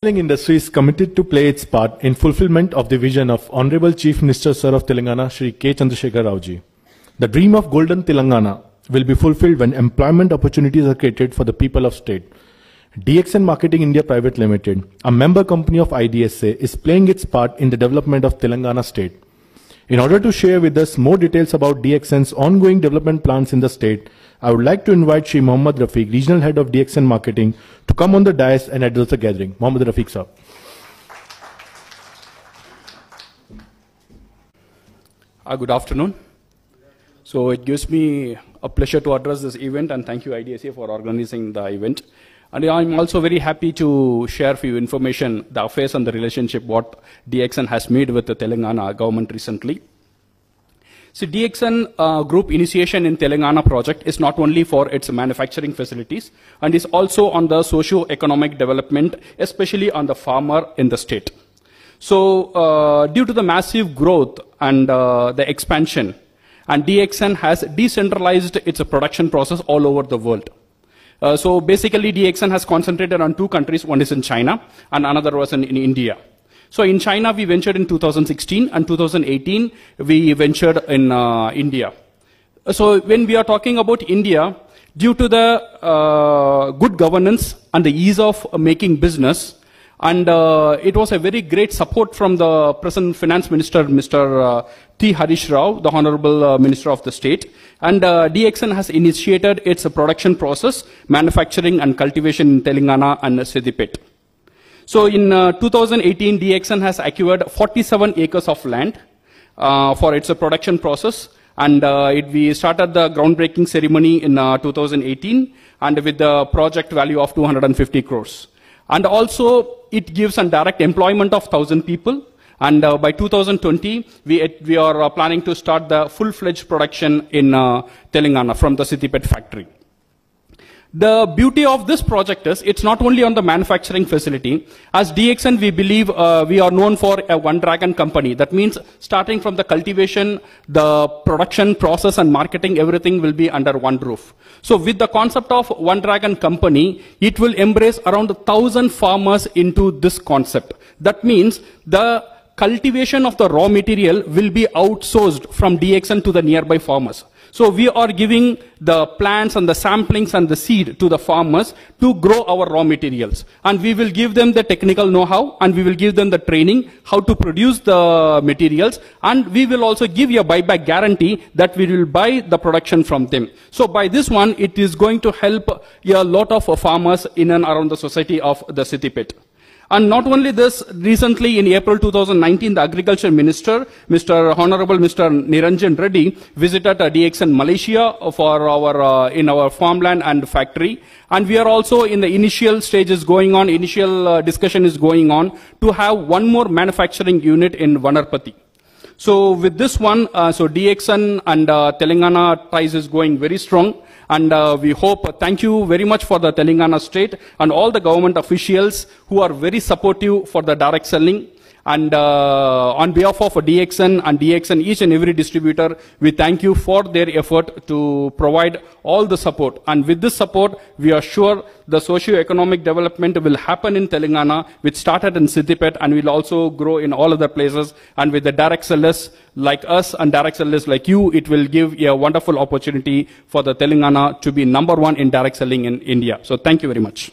Industry is committed to play its part in fulfillment of the vision of Honorable Chief Minister Sir of Telangana, Shri K. Chandrasekhar Rao ji. The dream of Golden Telangana will be fulfilled when employment opportunities are created for the people of state. DXN Marketing India Private Limited, a member company of IDSA, is playing its part in the development of Telangana state. In order to share with us more details about DXN's ongoing development plans in the state, I would like to invite Shri Mohammad Rafiq, Regional Head of DXN Marketing, to come on the dais and address the gathering. Mohammad Rafiq, sir. Good afternoon. So it gives me a pleasure to address this event, and thank you IDSA for organizing the event. And I'm also very happy to share for you information, the affairs and the relationship what DXN has made with the Telangana government recently. So DXN group initiation in Telangana project is not only for its manufacturing facilities and is also on the socio-economic development, especially on the farmer in the state. So due to the massive growth and the expansion, and DXN has decentralized its production process all over the world. So basically DXN has concentrated on two countries, one is in China and another was in India. So in China we ventured in 2016 and 2018 we ventured in India. So when we are talking about India, due to the good governance and the ease of making business, and it was a very great support from the present Finance Minister, Mr. T. Harish Rao, the Honorable Minister of the State. And DXN has initiated its production process, manufacturing and cultivation in Telangana and Siddipet. So in 2018, DXN has acquired 47 acres of land for its production process. And we started the groundbreaking ceremony in 2018 and with the project value of 250 crores. And also, it gives a direct employment of 1,000 people. And by 2020, we are planning to start the full-fledged production in Telangana from the Siddipet factory. The beauty of this project is, it's not only on the manufacturing facility. As DXN, we believe we are known for a one dragon company. That means starting from the cultivation, the production process and marketing, everything will be under one roof. So with the concept of one dragon company, it will embrace around 1,000 farmers into this concept. That means the cultivation of the raw material will be outsourced from DXN to the nearby farmers. So we are giving the plants and the samplings and the seed to the farmers to grow our raw materials. And we will give them the technical know-how and we will give them the training how to produce the materials. And we will also give you a buyback guarantee that we will buy the production from them. So by this one, it is going to help a lot of farmers in and around the society of the Siddipet. And not only this, recently in April 2019, the Agriculture Minister, Honorable Mr. Niranjan Reddy, visited DXN Malaysia for in our farmland and factory. And we are also in the initial stages going on, initial discussion is going on to have one more manufacturing unit in Vanarpati. So with this one, so DXN and Telangana ties is going very strong. And we hope, thank you very much for the Telangana state and all the government officials who are very supportive for the direct selling. And on behalf of DXN and DXN, each and every distributor, we thank you for their effort to provide all the support. And with this support, we are sure the socio-economic development will happen in Telangana, which started in Siddipet and will also grow in all other places. And with the direct sellers like us and direct sellers like you, it will give a wonderful opportunity for the Telangana to be #1 in direct selling in India. So thank you very much.